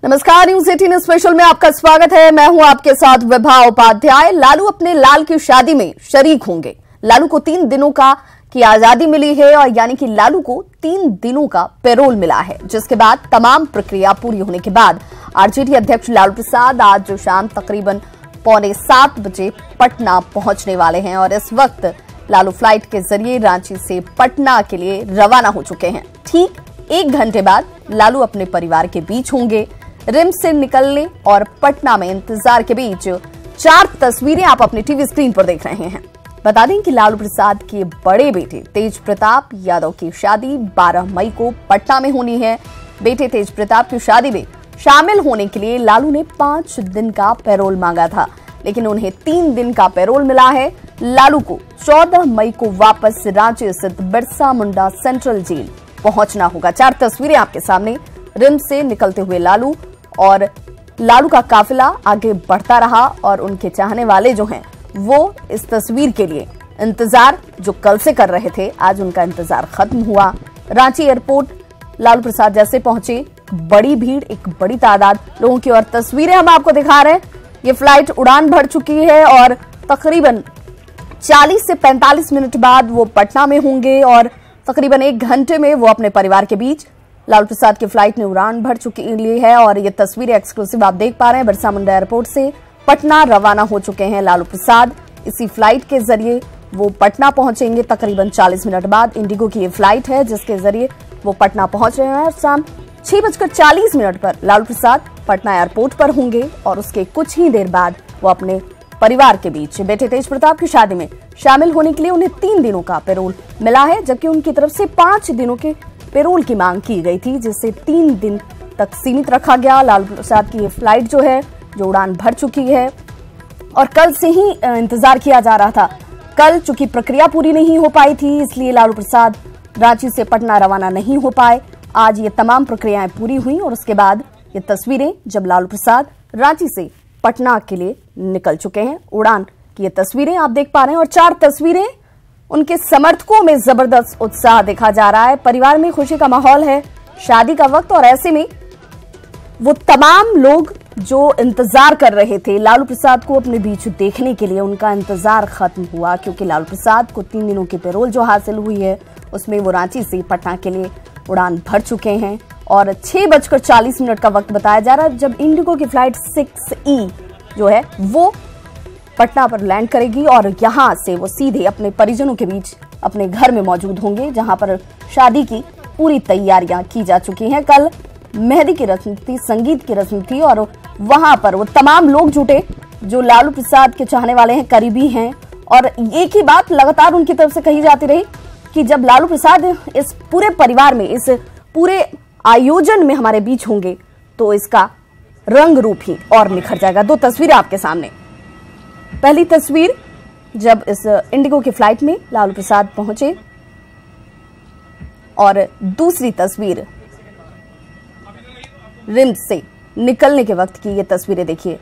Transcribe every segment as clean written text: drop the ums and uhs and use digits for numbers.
नमस्कार, news 18 special में आपका स्वागत है। मैं हूं आपके साथ विभा उपाध्याय। लालू अपने लाल की शादी में शरीक होंगे। लालू को 3 दिनों की आजादी मिली है और यानी कि लालू को 3 दिनों का पैरोल मिला है, जिसके बाद तमाम प्रक्रिया पूरी होने के बाद आरजेडी अध्यक्ष लालू प्रसाद आज शाम तकरीबन 6:45 बजे पटना पहुंचने वाले हैं और इस वक्त लालू फ्लाइट के जरिए रांची से पटना के लिए रवाना हो चुके हैं। ठीक 1 घंटे बाद लालू अपने परिवार के बीच होंगे। रिम्स से निकलने और पटना में इंतजार के बीच 4 तस्वीरें आप अपने टीवी स्क्रीन पर देख रहे हैं। बता दें कि लालू प्रसाद के बड़े बेटे तेज प्रताप यादव की शादी 12 मई को पटना में होनी है। बेटे तेज प्रताप की शादी में शामिल होने के लिए लालू ने 5 दिन का पैरोल मांगा था, लेकिन उन्हें 3 दिन का पैरोल मिला है। लालू को 14 मई को वापस रांची स्थित बिरसा मुंडा सेंट्रल जेल पहुंचना होगा। 4 तस्वीरें आपके सामने। रिम्स से निकलते हुए लालू और लालू का काफिला आगे बढ़ता रहा और उनके चाहने वाले जो हैं वो इस तस्वीर के लिए इंतजार जो कल से कर रहे थे, आज उनका इंतजार खत्म हुआ। रांची एयरपोर्ट लालू प्रसाद जैसे पहुंचे, बड़ी भीड़, एक बड़ी तादाद लोगों की और तस्वीरें हम आपको दिखा रहे हैं। ये फ्लाइट उड़ान भर चुकी है और तकरीबन 40 से 45 मिनट बाद वो पटना में होंगे और तकरीबन 1 घंटे में वो अपने परिवार के बीच लालू प्रसाद की फ्लाइट ने उड़ान भर चुकी है और ये तस्वीरें एक्सक्लूसिव आप देख पा रहे हैं। बिरसा मुंडा एयरपोर्ट से पटना रवाना हो चुके हैं लालू प्रसाद। इसी फ्लाइट के जरिए वो पटना पहुंचेंगे तकरीबन 40 मिनट बाद। इंडिगो की ये फ्लाइट है जिसके जरिए वो पटना पहुंच रहे हैं और शाम 6:40 पर लालू प्रसाद पटना एयरपोर्ट पर होंगे और उसके कुछ ही देर बाद वो अपने परिवार के बीच बेटे तेज प्रताप की शादी में शामिल होने के लिए उन्हें 3 दिनों का पैरोल मिला है, जबकि उनकी तरफ से 5 दिनों के पैरोल की मांग की गई थी, जिसे 3 दिन तक सीमित रखा गया। लालू प्रसाद की ये फ्लाइट जो उड़ान भर चुकी है और कल से ही इंतजार किया जा रहा था। कल चूंकि प्रक्रिया पूरी नहीं हो पाई थी, इसलिए लालू प्रसाद रांची से पटना रवाना नहीं हो पाए। आज ये तमाम प्रक्रियाएं पूरी हुई और उसके बाद ये तस्वीरें जब लालू प्रसाद रांची से पटना के लिए निकल चुके हैं, उड़ान की ये तस्वीरें आप देख पा रहे हैं और 4 तस्वीरें उनके समर्थकों में जबरदस्त उत्साह देखा जा रहा है। परिवार में खुशी का माहौल है, शादी का वक्त, और ऐसे में वो तमाम लोग जो इंतजार कर रहे थे लालू प्रसाद को अपने बीच देखने के लिए, उनका इंतजार खत्म हुआ, क्योंकि लालू प्रसाद को 3 दिनों की पैरोल जो हासिल हुई है उसमें वो रांची से पटना के लिए उड़ान भर चुके हैं और 6:40 का वक्त बताया जा रहा है जब इंडिगो की फ्लाइट 6E जो है वो पटना पर लैंड करेगी और यहां से वो सीधे अपने परिजनों के बीच अपने घर में मौजूद होंगे, जहां पर शादी की पूरी तैयारियां की जा चुकी हैं। कल मेहंदी की रस्म थी, संगीत की रस्म थी और वहां पर वो तमाम लोग जुटे जो लालू प्रसाद के चाहने वाले हैं, करीबी हैं। और एक ही बात लगातार उनकी तरफ से कही जाती रही कि जब लालू प्रसाद इस पूरे परिवार में, इस पूरे आयोजन में हमारे बीच होंगे तो इसका रंग रूप ही और निखर जाएगा। 2 तस्वीरें आपके सामने। पहली तस्वीर जब इस इंडिगो की फ्लाइट में लालू प्रसाद पहुंचे और दूसरी तस्वीर रिम्स से निकलने के वक्त की। ये तस्वीरें देखिए।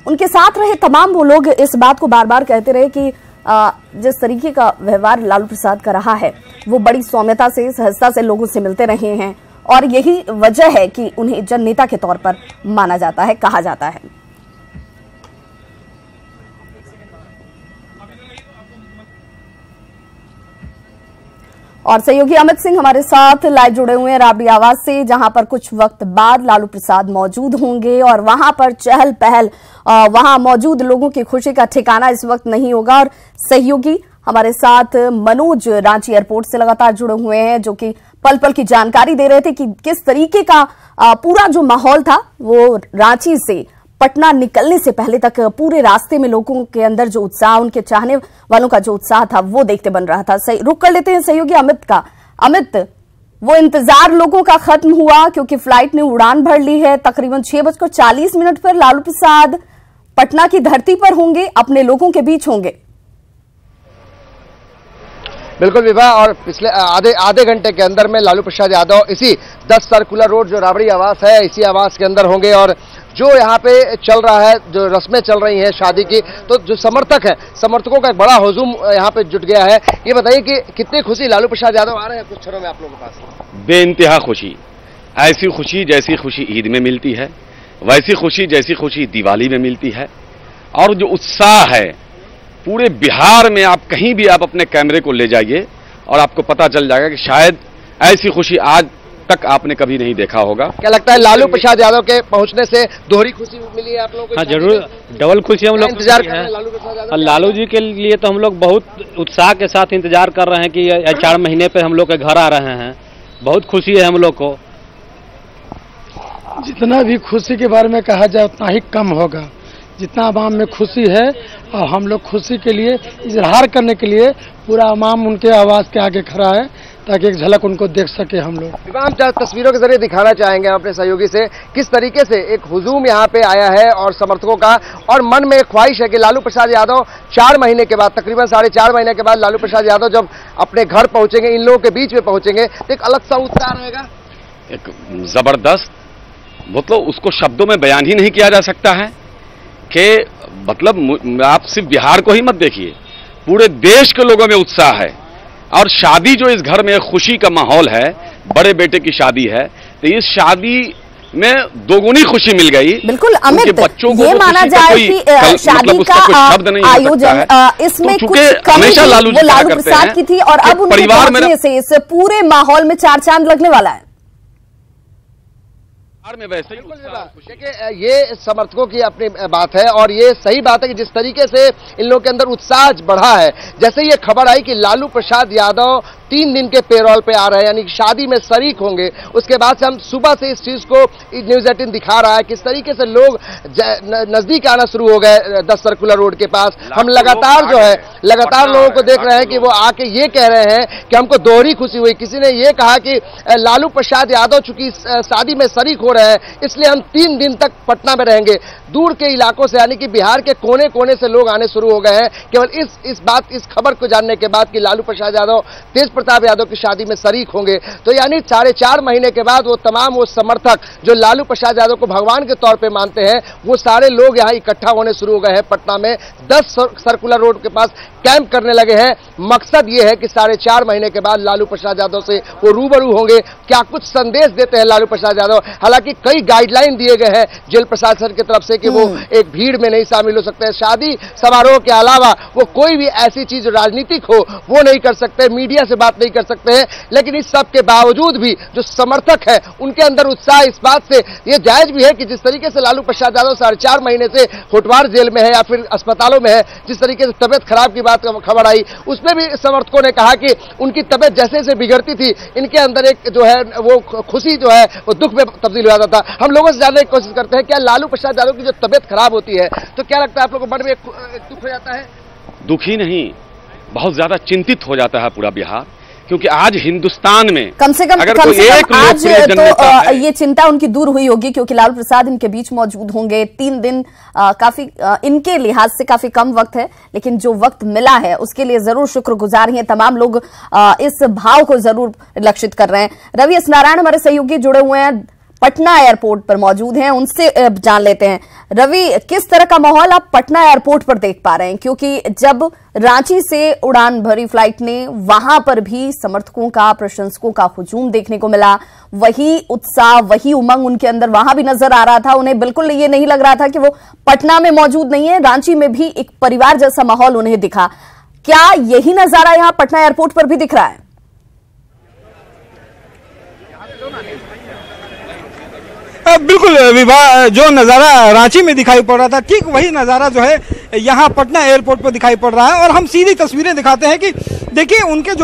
उनके साथ रहे तमाम वो लोग इस बात को बार बार कहते रहे कि जिस तरीके का व्यवहार लालू प्रसाद का रहा है वो बड़ी सौम्यता से, सहजता से लोगों से मिलते रहे हैं और यही वजह है कि उन्हें जननेता के तौर पर माना जाता है, कहा जाता है। और सहयोगी अमित सिंह हमारे साथ लाइव जुड़े हुए हैं राबड़ी आवाज से, जहां पर कुछ वक्त बाद लालू प्रसाद मौजूद होंगे और वहां पर चहल पहल, वहां मौजूद लोगों की खुशी का ठिकाना इस वक्त नहीं होगा। और सहयोगी हमारे साथ मनोज रांची एयरपोर्ट से लगातार जुड़े हुए हैं, जो कि पल पल की जानकारी दे रहे थे कि किस तरीके का पूरा जो माहौल था वो रांची से पटना निकलने से पहले तक पूरे रास्ते में लोगों के अंदर जो उत्साह, उनके चाहने वालों का जो उत्साह था वो देखते बन रहा था। रुक कर लेते हैं सहयोगी अमित का। अमित, वो इंतजार लोगों का खत्म हुआ क्योंकि फ्लाइट ने उड़ान भर ली है। तकरीबन 6:40 पर लालू प्रसाद पटना की धरती पर होंगे, अपने लोगों के बीच होंगे। बिल्कुल विभा, और पिछले आधे घंटे के अंदर में लालू प्रसाद यादव इसी 10 सर्कुलर रोड जो राबड़ी आवास है, इसी आवास के अंदर होंगे और जो यहाँ पे चल रहा है, जो रस्में चल रही हैं शादी की, तो जो समर्थक है, समर्थकों का एक बड़ा हुजूम यहाँ पे जुट गया है। ये बताइए कि कितनी खुशी लालू प्रसाद यादव आ रहे हैं कुछ क्षणों में आप लोगों के पास? बेइंतहा खुशी। ऐसी खुशी जैसी खुशी ईद में मिलती है, वैसी खुशी जैसी खुशी दिवाली में मिलती है। और जो उत्साह है पूरे बिहार में, आप कहीं भी आप अपने कैमरे को ले जाइए और आपको पता चल जाएगा कि शायद ऐसी खुशी आज तक आपने कभी नहीं देखा होगा। क्या लगता है लालू प्रसाद यादव के पहुंचने से दोहरी खुशी मिली है आप लोगों को? हाँ जरूर, डबल खुशी हम लोग इंतजार कर रहे हैं लालू प्रसाद यादव। लालू जी के लिए तो हम लोग बहुत उत्साह के साथ इंतजार कर रहे हैं कि 4 महीने पे हम लोग के घर आ रहे हैं। बहुत खुशी है हम लोग को। जितना भी खुशी के बारे में कहा जाए उतना ही कम होगा। जितना आवाम में खुशी है और हम लोग खुशी के लिए इजहार करने के लिए पूरा आवाम उनके आवाज के आगे खड़ा है ताकि एक झलक उनको देख सके हम लोग। हम तस्वीरों के जरिए दिखाना चाहेंगे अपने सहयोगी से किस तरीके से एक हुजूम यहाँ पे आया है और समर्थकों का, और मन में एक ख्वाहिश है कि लालू प्रसाद यादव 4 महीने के बाद, तकरीबन 4.5 महीने के बाद लालू प्रसाद यादव जब अपने घर पहुंचेंगे, इन लोगों के बीच में पहुंचेंगे तो एक अलग सा उत्साह रहेगा। एक जबरदस्त, मतलब उसको शब्दों में बयान ही नहीं किया जा सकता है कि मतलब आप सिर्फ बिहार को ही मत देखिए, पूरे देश के लोगों में उत्साह है। और शादी जो इस घर में एक खुशी का माहौल है, बड़े बेटे की शादी है, तो इस शादी में दोगुनी खुशी मिल गई। बिल्कुल अमित, बच्चों को ये माना जाए कि शादी का आयोजन इसमें कुछ कमी वो लालू प्रसाद की थी और अब उनके पहुंचने से इस पूरे माहौल में 4 चांद लगने वाला है। में वैसे ही देखिए, ये समर्थकों की अपनी बात है और ये सही बात है कि जिस तरीके से इन लोगों के अंदर उत्साह बढ़ा है। जैसे ये खबर आई कि लालू प्रसाद यादव 3 दिन के पेरोल पे आ रहे हैं, यानी शादी में शरीक होंगे, उसके बाद से हम सुबह से इस चीज को न्यूज़ 18 दिखा रहा है किस तरीके से लोग नजदीक आना शुरू हो गए 10 सर्कुलर रोड के पास। हम लगातार जो है लगातार लोगों को देख रहे हैं कि वो आके ये कह रहे हैं कि हमको दोहरी खुशी हुई। किसी ने ये कहा कि लालू प्रसाद यादव चूंकि शादी में शरीक हो रहे हैं इसलिए हम 3 दिन तक पटना में रहेंगे। दूर के इलाकों से यानी कि बिहार के कोने कोने से लोग आने शुरू हो गए हैं केवल इस खबर को जानने के बाद कि लालू प्रसाद यादव तेज प्रताप यादव की शादी में शरीक होंगे। तो यानी 4.5 महीने के बाद वो तमाम वो समर्थक जो लालू प्रसाद यादव को भगवान के तौर पे मानते हैं वो सारे लोग यहाँ इकट्ठा होने शुरू हो गए हैं। पटना में 10 सर्कुलर रोड के पास कैंप करने लगे हैं। मकसद ये है कि 4.5 महीने के बाद लालू प्रसाद यादव से वो रूबरू होंगे। क्या कुछ संदेश देते हैं लालू प्रसाद यादव? हालांकि कई गाइडलाइन दिए गए हैं जेल प्रशासन की तरफ से कि वो एक भीड़ में नहीं शामिल हो सकते हैं, शादी समारोह के अलावा वो कोई भी ऐसी चीज राजनीतिक हो वो नहीं कर सकते, मीडिया से बात नहीं कर सकते हैं। लेकिन इस सब के बावजूद भी जो समर्थक है उनके अंदर उत्साह इस बात से ये जायज भी है कि जिस तरीके से लालू प्रसाद यादव 4.5 महीने से होटवार जेल में है या फिर अस्पतालों में है, जिस तरीके से तबियत खराब की बात खबर आई उसमें भी समर्थकों ने कहा कि उनकी तबियत जैसे जैसे बिगड़ती थी इनके अंदर एक जो है वो खुशी जो है वो दुख में तब्दील हो जाता था। हम लोगों से जानने की कोशिश करते हैं क्या लालू प्रसाद यादव की जो तबियत खराब होती है तो क्या लगता है आप लोगों को मन में एक दुख हो जाता है? दुख ही नहीं, बहुत ज्यादा चिंतित हो जाता है पूरा बिहार, क्योंकि आज हिंदुस्तान में कम से कम आज तो ये चिंता उनकी दूर हुई होगी क्योंकि लालू प्रसाद इनके बीच मौजूद होंगे। 3 दिन काफी इनके लिहाज से काफी कम वक्त है, लेकिन जो वक्त मिला है उसके लिए जरूर शुक्रगुजार हैं। तमाम लोग इस भाव को जरूर लक्षित कर रहे हैं। रवि एस नारायण हमारे सहयोगी जुड़े हुए हैं, पटना एयरपोर्ट पर मौजूद हैं, उनसे जान लेते हैं। रवि, किस तरह का माहौल आप पटना एयरपोर्ट पर देख पा रहे हैं? क्योंकि जब रांची से उड़ान भरी फ्लाइट ने वहां पर भी समर्थकों का, प्रशंसकों का हुजूम देखने को मिला, वही उत्साह, वही उमंग उनके अंदर वहां भी नजर आ रहा था। उन्हें बिल्कुल ये नहीं लग रहा था कि वो पटना में मौजूद नहीं है। रांची में भी एक परिवार जैसा माहौल उन्हें दिखा। क्या यही नजारा यहां पटना एयरपोर्ट पर भी दिख रहा है? बिल्कुल विभा, जो नज़ारा रांची में दिखाई पड़ रहा था ठीक वही नज़ारा जो है यहाँ पटना एयरपोर्ट पर दिखाई पड़ रहा है। और हम सीधी तस्वीरें दिखाते हैं कि देखिए उनके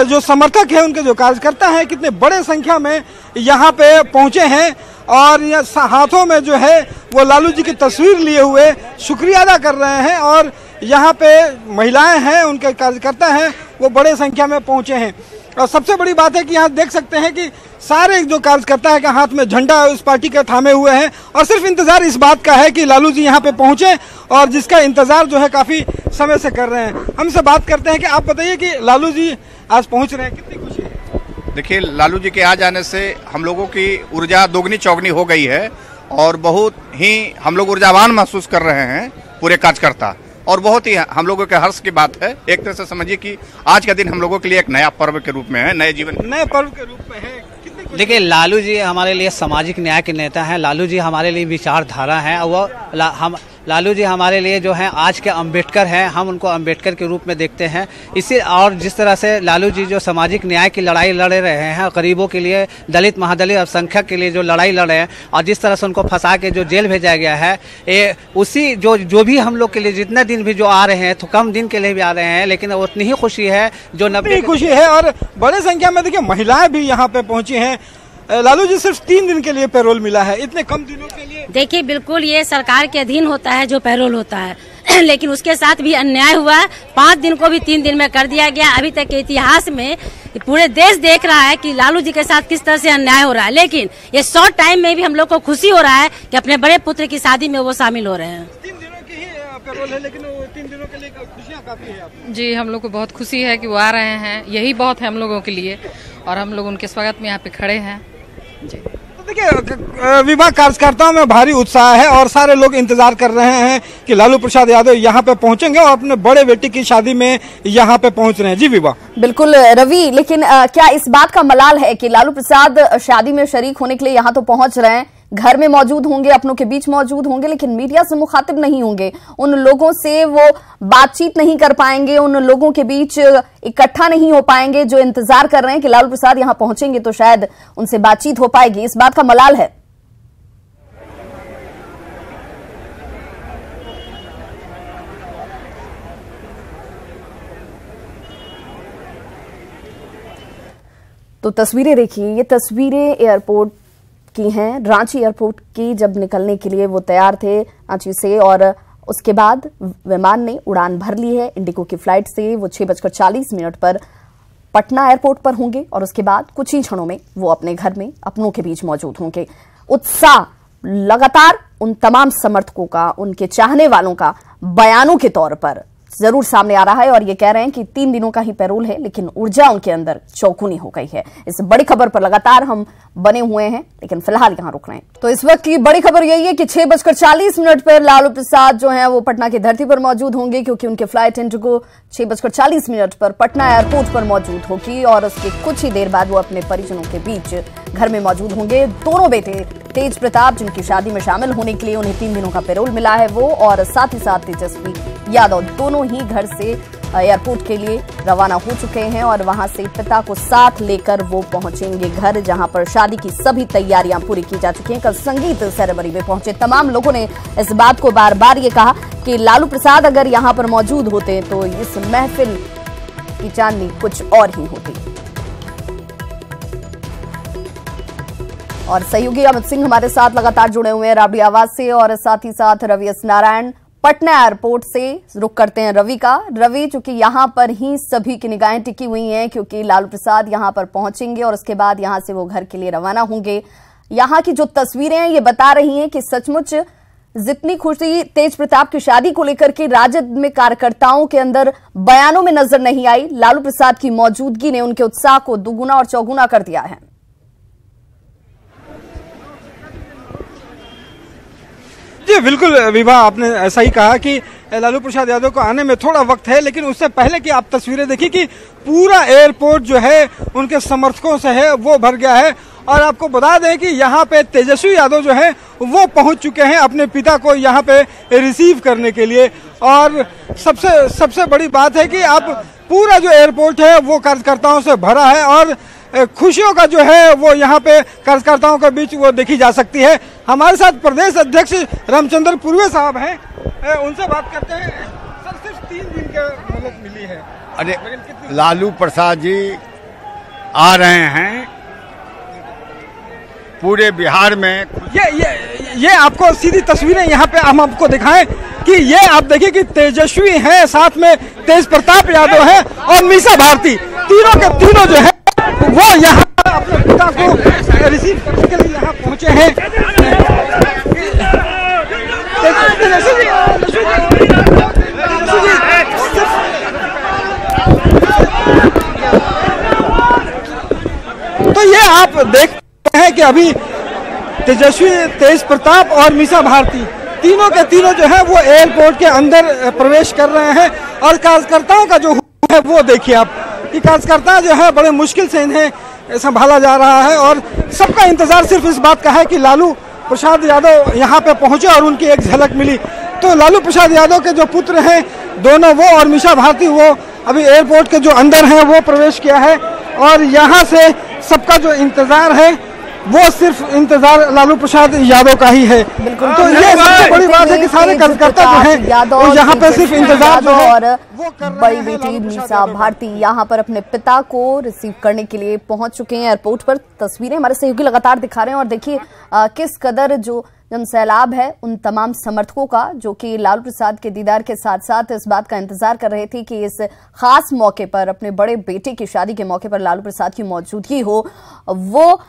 जो समर्थक हैं, उनके जो कार्यकर्ता हैं, कितने बड़े संख्या में यहाँ पे पहुँचे हैं और हाथों में जो है वो लालू जी की तस्वीर लिए हुए शुक्रिया अदा कर रहे हैं। और यहाँ पे महिलाएं हैं, उनके कार्यकर्ता हैं, वो बड़े संख्या में पहुँचे हैं। और सबसे बड़ी बात है कि यहाँ देख सकते हैं कि सारे जो कार्यकर्ता है के हाथ में झंडा उस पार्टी के थामे हुए हैं और सिर्फ इंतजार इस बात का है कि लालू जी यहाँ पे पहुंचे और जिसका इंतजार जो है काफी समय से कर रहे हैं। हमसे बात करते हैं कि आप बताइए कि लालू जी आज पहुंच रहे हैं, कितनी खुशी है? देखिए, लालू जी के आ जाने से हम लोगों की ऊर्जा दोगुनी चौगनी हो गई है और बहुत ही हम लोग ऊर्जावान महसूस कर रहे हैं पूरे कार्यकर्ता, और बहुत ही हम लोगों के हर्ष की बात है। एक तरह से समझिए कि आज का दिन हम लोगों के लिए एक नया पर्व के रूप में है, नए जीवन, नए पर्व के रूप में है। कितनी देखिए, लालू जी हमारे लिए सामाजिक न्याय के नेता हैं। लालू जी हमारे लिए विचारधारा हैं और वो लालू जी हमारे लिए जो हैं आज के अंबेडकर हैं। हम उनको अंबेडकर के रूप में देखते हैं। इसी और जिस तरह से लालू जी जो सामाजिक न्याय की लड़ाई लड़ रहे हैं, गरीबों के लिए, दलित महादलित अल्पसंख्यक के लिए जो लड़ाई लड़ रहे हैं, और जिस तरह से उनको फंसा के जो जेल भेजा गया है, उसी जो भी हम लोग के लिए जितने दिन भी जो आ रहे हैं, तो कम दिन के लिए भी आ रहे हैं, लेकिन उतनी ही खुशी है जो 90 खुशी है। और बड़े संख्या में देखिए महिलाएं भी यहाँ पे पहुंची हैं। लालू जी सिर्फ 3 दिन के लिए पैरोल मिला है, इतने कम दिनों के लिए। देखिए, बिल्कुल ये सरकार के अधीन होता है जो पैरोल होता है लेकिन उसके साथ भी अन्याय हुआ। 5 दिन को भी 3 दिन में कर दिया गया। अभी तक के इतिहास में पूरे देश देख रहा है कि लालू जी के साथ किस तरह से अन्याय हो रहा है, लेकिन ये शॉर्ट टाइम में भी हम लोग को खुशी हो रहा है कि अपने बड़े पुत्र की शादी में वो शामिल हो रहे हैं। 3 दिनों की ही पैरोल है, लेकिन 3 दिनों के लिए खुशियाँ काफी है आपको। जी, हम लोग को बहुत खुशी है कि वो आ रहे हैं, यही बहुत है हम लोगों के लिए, और हम लोग उनके स्वागत में यहाँ पे खड़े हैं। तो देखिए, विभाग कार्यकर्ताओं में भारी उत्साह है और सारे लोग इंतजार कर रहे हैं कि लालू प्रसाद यादव यहाँ पे पहुंचेंगे और अपने बड़े बेटे की शादी में यहाँ पे पहुंच रहे हैं। जी विभा। बिल्कुल रवि, लेकिन क्या इस बात का मलाल है कि लालू प्रसाद शादी में शरीक होने के लिए यहाँ तो पहुंच रहे हैं, घर में मौजूद होंगे, अपनों के बीच मौजूद होंगे, लेकिन मीडिया से मुखातिब नहीं होंगे, उन लोगों से वो बातचीत नहीं कर पाएंगे, उन लोगों के बीच इकट्ठा नहीं हो पाएंगे जो इंतजार कर रहे हैं कि लालू प्रसाद यहां पहुंचेंगे तो शायद उनसे बातचीत हो पाएगी। इस बात का मलाल है। तो तस्वीरें देखिए, ये तस्वीरें एयरपोर्ट की हैं, रांची एयरपोर्ट की, जब निकलने के लिए वो तैयार थे रांची से, और उसके बाद विमान ने उड़ान भर ली है इंडिगो की फ्लाइट से। वो 6:40 पर पटना एयरपोर्ट पर होंगे और उसके बाद कुछ ही क्षणों में वो अपने घर में अपनों के बीच मौजूद होंगे। उत्साह लगातार उन तमाम समर्थकों का, उनके चाहने वालों का बयानों के तौर पर जरूर सामने आ रहा है और ये कह रहे हैं कि 3 दिनों का ही पैरोल है, लेकिन ऊर्जा उनके अंदर चौगुनी हो गई है। इस बड़ी खबर पर लगातार हम बने हुए हैं, लेकिन फिलहाल यहां रुक रहे हैं। तो इस वक्त की बड़ी खबर यही है कि 6:40 पर लालू प्रसाद जो है वो पटना की धरती पर मौजूद होंगे, क्योंकि उनके फ्लाइट इंडिगो 6:40 पर पटना एयरपोर्ट पर मौजूद होगी और उसके कुछ ही देर बाद वो अपने परिजनों के बीच घर में मौजूद होंगे। दोनों बेटे तेज प्रताप, जिनकी शादी में शामिल होने के लिए उन्हें 3 दिनों का पैरोल मिला है वो, और साथ ही साथ तेजस्वी यादव, दोनों ही घर से एयरपोर्ट के लिए रवाना हो चुके हैं और वहां से पिता को साथ लेकर वो पहुंचेंगे घर, जहां पर शादी की सभी तैयारियां पूरी की जा चुकी हैं। कल संगीत सेरेमनी में पहुंचे तमाम लोगों ने इस बात को बार बार ये कहा कि लालू प्रसाद अगर यहां पर मौजूद होते तो इस महफिल की चांदनी कुछ और ही होती। और सहयोगी अमित सिंह हमारे साथ लगातार जुड़े हुए हैं राबड़ी आवाज से, और साथ ही साथ रवि एस नारायण पटना एयरपोर्ट से। रुक करते हैं रवि का। रवि, चूंकि यहां पर ही सभी की निगाहें टिकी हुई हैं, क्योंकि लालू प्रसाद यहां पर पहुंचेंगे और उसके बाद यहां से वो घर के लिए रवाना होंगे। यहां की जो तस्वीरें हैं ये बता रही हैं कि सचमुच जितनी खुशी तेज प्रताप की शादी को लेकर के राजद में कार्यकर्ताओं के अंदर बयानों में नजर नहीं आई, लालू प्रसाद की मौजूदगी ने उनके उत्साह को दुगुना और चौगुना कर दिया है। जी बिल्कुल विभा, आपने ऐसा ही कहा कि लालू प्रसाद यादव को आने में थोड़ा वक्त है, लेकिन उससे पहले की आप तस्वीरें देखिए कि पूरा एयरपोर्ट जो है उनके समर्थकों से है वो भर गया है। और आपको बता दें कि यहाँ पे तेजस्वी यादव जो है वो पहुंच चुके हैं अपने पिता को यहाँ पे रिसीव करने के लिए। और सबसे बड़ी बात है कि अब पूरा जो एयरपोर्ट है वो कार्यकर्ताओं से भरा है और खुशियों का जो है वो यहाँ पे कार्यकर्ताओं के बीच वो देखी जा सकती है। हमारे साथ प्रदेश अध्यक्ष रामचंद्र पूर्वे साहब हैं, उनसे बात करते हैं। सर, सिर्फ 3 दिन की मोहलत मिली है। अरे लालू प्रसाद जी आ रहे हैं पूरे बिहार में। ये आपको सीधी तस्वीरें यहाँ पे हम आपको दिखाएं कि ये आप देखिए कि तेजस्वी हैं, साथ में तेज प्रताप यादव हैं और मीसा भारती, तीनों के तीनों जो है वो यहाँ अपने पिता को रिसीव करने के लिए यहाँ पहुंचे हैं। तो ये आप देखते हैं कि अभी तेजस्वी, तेज प्रताप और मीसा भारती तीनों के तीनों जो है वो एयरपोर्ट के अंदर प्रवेश कर रहे हैं। और कार्यकर्ताओं का जो है वो देखिए आप, कि कार्यकर्ता जो है बड़े मुश्किल से इन्हें संभाला जा रहा है और सबका इंतजार सिर्फ इस बात का है कि लालू प्रसाद यादव यहाँ पे पहुंचे और उनकी एक झलक मिली। तो लालू प्रसाद यादव के जो पुत्र हैं दोनों, वो और मीसा भारती, वो अभी एयरपोर्ट के जो अंदर हैं वो प्रवेश किया है और यहाँ से सबका जो इंतजार है वो सिर्फ इंतजार लालू प्रसाद यादव का ही है। बिल्कुल। तो ये सबसे बड़ी बात है कि सारे कार्यकर्ता जो हैं वो यहाँ पे सिर्फ इंतजार जो है और बड़ी बेटी मीसा भारती यहाँ पर अपने पिता को रिसीव करने के लिए पहुंच चुके हैं एयरपोर्ट पर। तस्वीरें हमारे सहयोगी लगातार दिखा रहे हैं और देखिए किस कदर जो जनसैलाब है उन तमाम समर्थकों का जो कि लालू प्रसाद के दीदार के साथ साथ इस बात का इंतजार कर रहे थे कि इस खास मौके पर, अपने बड़े बेटे की शादी के मौके पर लालू प्रसाद की मौजूदगी हो, वो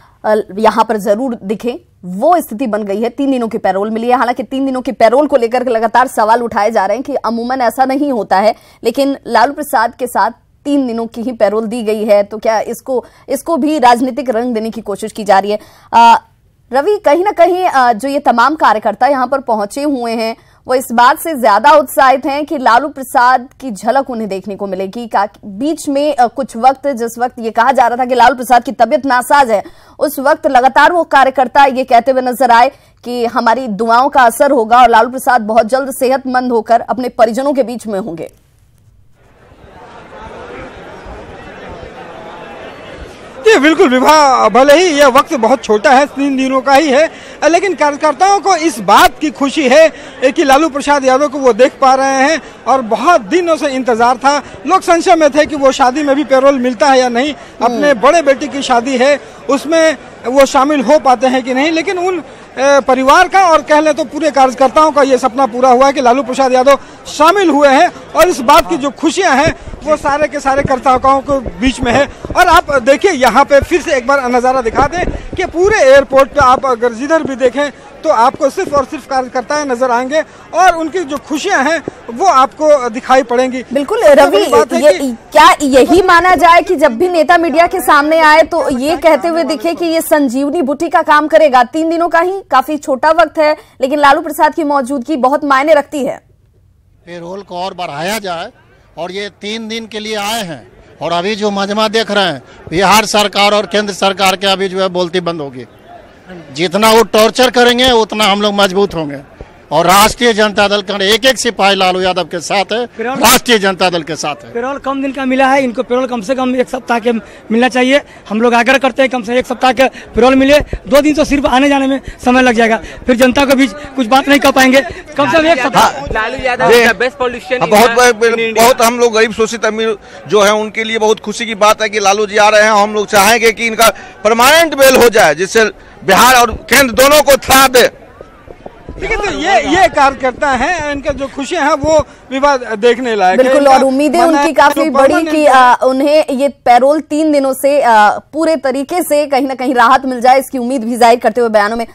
यहां पर जरूर दिखे। वो स्थिति बन गई है। 3 दिनों की पैरोल मिली है। हालांकि 3 दिनों की पैरोल को लेकर लगातार सवाल उठाए जा रहे हैं कि अमूमन ऐसा नहीं होता है, लेकिन लालू प्रसाद के साथ 3 दिनों की ही पैरोल दी गई है, तो क्या इसको भी राजनीतिक रंग देने की कोशिश की जा रही है? रवि, कहीं ना कहीं जो ये तमाम कार्यकर्ता यहाँ पर पहुंचे हुए हैं वो इस बात से ज्यादा उत्साहित हैं कि लालू प्रसाद की झलक उन्हें देखने को मिलेगी। बीच में कुछ वक्त, जिस वक्त ये कहा जा रहा था कि लालू प्रसाद की तबीयत नासाज है, उस वक्त लगातार वो कार्यकर्ता ये कहते हुए नजर आए कि हमारी दुआओं का असर होगा और लालू प्रसाद बहुत जल्द सेहतमंद होकर अपने परिजनों के बीच में होंगे। जी बिल्कुल विभा, भले ही यह वक्त बहुत छोटा है, 3 दिनों का ही है, लेकिन कार्यकर्ताओं को इस बात की खुशी है कि लालू प्रसाद यादव को वो देख पा रहे हैं और बहुत दिनों से इंतजार था। लोग संशय में थे कि वो शादी में भी पैरोल मिलता है या नहीं, अपने बड़े बेटे की शादी है उसमें वो शामिल हो पाते हैं कि नहीं, लेकिन उन परिवार का और कह ले तो पूरे कार्यकर्ताओं का ये सपना पूरा हुआ है कि लालू प्रसाद यादव शामिल हुए हैं और इस बात की जो खुशियां हैं वो सारे के सारे कार्यकर्ताओं के बीच में है। और आप देखिए यहाँ पे फिर से एक बार नज़ारा दिखा दें कि पूरे एयरपोर्ट पे आप अगर जिधर भी देखें तो आपको सिर्फ और सिर्फ कार्यकर्ता नजर आएंगे और उनकी जो खुशियां हैं वो आपको दिखाई पड़ेंगी। बिल्कुल रवि, क्या यही माना जाए कि जब भी नेता मीडिया के सामने आए तो ये कहते हुए दिखे कि ये संजीवनी बूटी का काम करेगा? 3 दिनों का ही काफी छोटा वक्त है, लेकिन लालू प्रसाद की मौजूदगी बहुत मायने रखती है। पेरोल को और बढ़ाया जाए और ये 3 दिन के लिए आए हैं और अभी जो मजमा देख रहे हैं बिहार सरकार और केंद्र सरकार के अभी जो है बोलती बंद होगी। जितना वो टॉर्चर करेंगे उतना हम लोग मजबूत होंगे और राष्ट्रीय जनता दल का एक सिपाही लालू यादव के साथ है, राष्ट्रीय जनता दल के साथ है। पेरोल कम दिन का मिला है, इनको पेरोल कम से कम 1 सप्ताह के मिलना चाहिए। हम लोग आग्रह करते हैं कम से 1 सप्ताह के पेरोल मिले। 2 दिन तो सिर्फ आने जाने में समय लग जाएगा, फिर जनता के बीच कुछ बात नहीं कर पाएंगे। कम से कम 1 सप्ताह। लालू यादव बेस्ट पॉलिटिशियन, बहुत हम लोग गरीब शोषित अमीर जो है उनके लिए बहुत खुशी की बात है कि लालू जी आ रहे हैं। हम लोग चाहेंगे कि इनका परमानेंट बेल हो जाए जिससे बिहार और केंद्र दोनों को थ्रा दे। ठीक है, तो ये कार्यकर्ता हैं, इनका जो खुशियां हैं वो विवाद देखने लायक है। बिल्कुल, और उम्मीदें उनकी काफी बड़ी कि उन्हें ये पैरोल 3 दिनों से पूरे तरीके से कहीं ना कहीं राहत मिल जाए, इसकी उम्मीद भी जाहिर करते हुए बयानों में